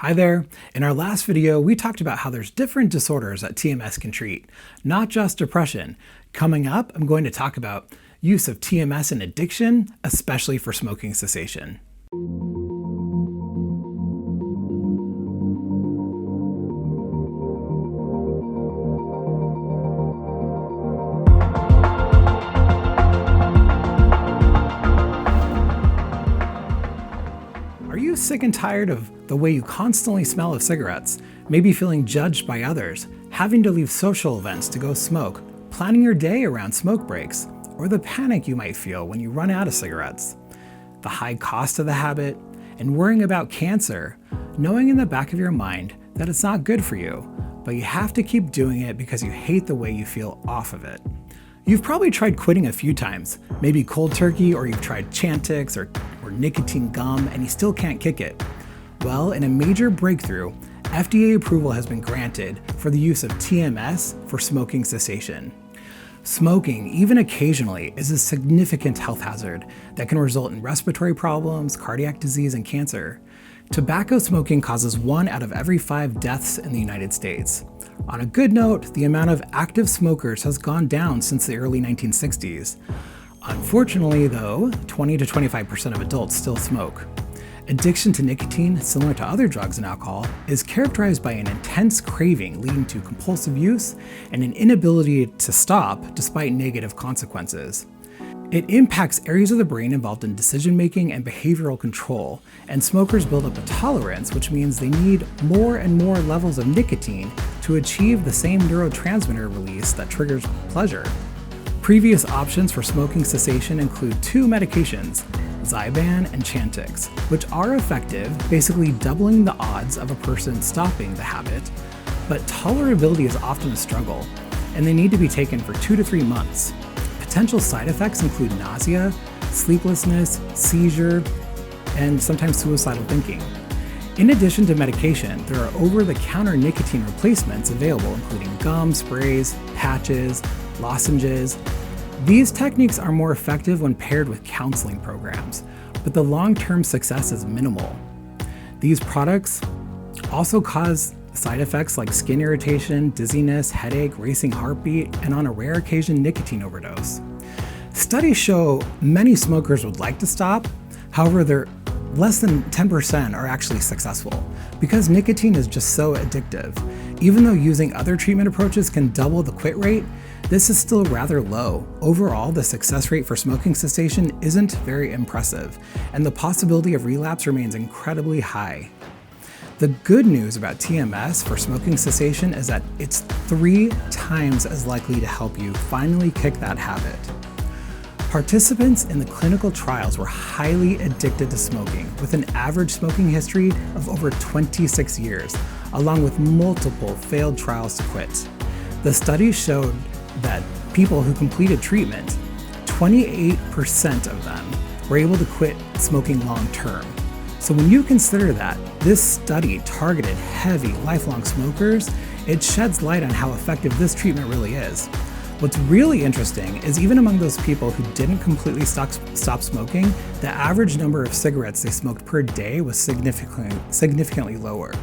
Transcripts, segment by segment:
Hi there. In our last video, we talked about how there's different disorders that TMS can treat, not just depression. Coming up, I'm going to talk about use of TMS in addiction, especially for smoking cessation. Are you sick and tired of the way you constantly smell of cigarettes, maybe feeling judged by others, having to leave social events to go smoke, planning your day around smoke breaks, or the panic you might feel when you run out of cigarettes? The high cost of the habit, and worrying about cancer, knowing in the back of your mind that it's not good for you, but you have to keep doing it because you hate the way you feel off of it. You've probably tried quitting a few times, maybe cold turkey, or you've tried Chantix or nicotine gum, and you still can't kick it. Well, in a major breakthrough, FDA approval has been granted for the use of TMS for smoking cessation. Smoking, even occasionally, is a significant health hazard that can result in respiratory problems, cardiac disease, and cancer. Tobacco smoking causes 1 out of every 5 deaths in the United States. On a good note, the amount of active smokers has gone down since the early 1960s. Unfortunately, though, 20 to 25% of adults still smoke. Addiction to nicotine, similar to other drugs and alcohol, is characterized by an intense craving leading to compulsive use and an inability to stop despite negative consequences. It impacts areas of the brain involved in decision-making and behavioral control, and smokers build up a tolerance, which means they need more and more levels of nicotine to achieve the same neurotransmitter release that triggers pleasure. Previous options for smoking cessation include 2 medications, Zyban and Chantix, which are effective, basically doubling the odds of a person stopping the habit, but tolerability is often a struggle, and they need to be taken for 2 to 3 months. Potential side effects include nausea, sleeplessness, seizure, and sometimes suicidal thinking. In addition to medication, there are over-the-counter nicotine replacements available, including gum, sprays, patches, lozenges. These techniques are more effective when paired with counseling programs, but the long-term success is minimal. These products also cause side effects like skin irritation, dizziness, headache, racing heartbeat, and on a rare occasion, nicotine overdose. Studies show many smokers would like to stop, however, less than 10% are actually successful because nicotine is just so addictive. Even though using other treatment approaches can double the quit rate, this is still rather low. Overall, the success rate for smoking cessation isn't very impressive, and the possibility of relapse remains incredibly high. The good news about TMS for smoking cessation is that it's 3 times as likely to help you finally kick that habit. Participants in the clinical trials were highly addicted to smoking, with an average smoking history of over 26 years, along with multiple failed trials to quit. The studies showed that people who completed treatment, 28% of them were able to quit smoking long term. So when you consider that this study targeted heavy, lifelong smokers, it sheds light on how effective this treatment really is. What's really interesting is even among those people who didn't completely stop smoking, the average number of cigarettes they smoked per day was significantly lower.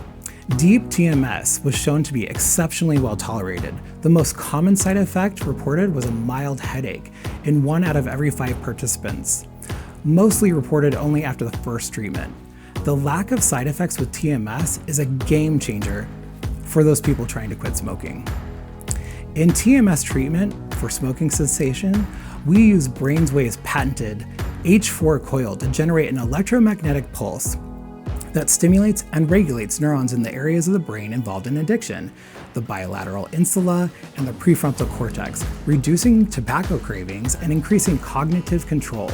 Deep TMS was shown to be exceptionally well tolerated. The most common side effect reported was a mild headache in 1 out of every 5 participants, mostly reported only after the first treatment. The lack of side effects with TMS is a game changer for those people trying to quit smoking. In TMS treatment for smoking cessation, we use BrainsWay's patented H4 coil to generate an electromagnetic pulse that stimulates and regulates neurons in the areas of the brain involved in addiction, the bilateral insula and the prefrontal cortex, reducing tobacco cravings and increasing cognitive control.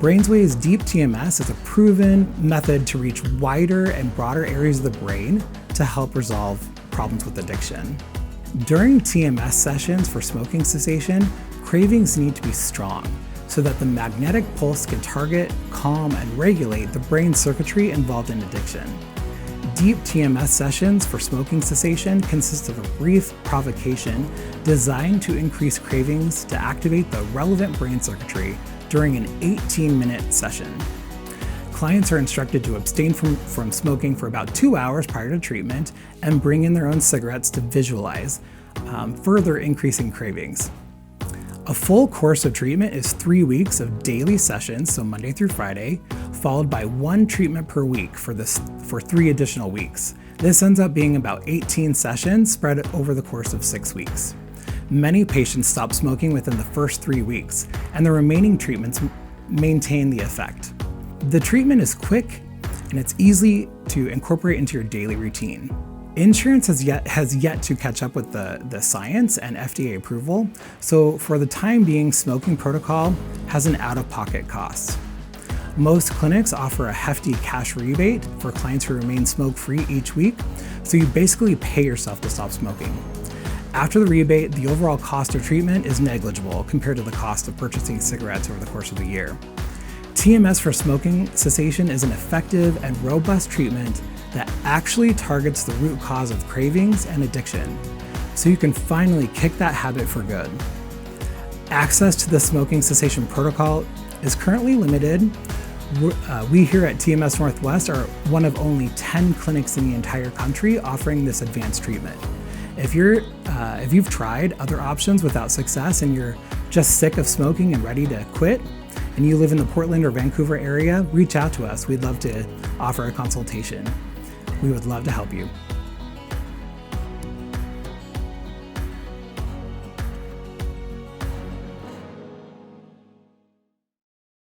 BrainsWay's Deep TMS is a proven method to reach wider and broader areas of the brain to help resolve problems with addiction. During TMS sessions for smoking cessation, cravings need to be strong so that the magnetic pulse can target, calm, and regulate the brain circuitry involved in addiction. Deep TMS sessions for smoking cessation consist of a brief provocation designed to increase cravings to activate the relevant brain circuitry during an 18-minute session. Clients are instructed to abstain from smoking for about 2 hours prior to treatment and bring in their own cigarettes to visualize, further increasing cravings. A full course of treatment is 3 weeks of daily sessions, so Monday through Friday, followed by 1 treatment per week for 3 additional weeks. This ends up being about 18 sessions spread over the course of 6 weeks. Many patients stop smoking within the first 3 weeks, and the remaining treatments maintain the effect. The treatment is quick and it's easy to incorporate into your daily routine. Insurance has yet to catch up with the science and FDA approval, so for the time being, smoking protocol has an out-of-pocket cost. Most clinics offer a hefty cash rebate for clients who remain smoke-free each week, so you basically pay yourself to stop smoking. After the rebate, the overall cost of treatment is negligible compared to the cost of purchasing cigarettes over the course of the year. TMS for smoking cessation is an effective and robust treatment that actually targets the root cause of cravings and addiction, so you can finally kick that habit for good. Access to the smoking cessation protocol is currently limited. We here at TMS Northwest are one of only 10 clinics in the entire country offering this advanced treatment. If you've tried other options without success and you're just sick of smoking and ready to quit, and you live in the Portland or Vancouver area, reach out to us. We'd love to offer a consultation. We would love to help you.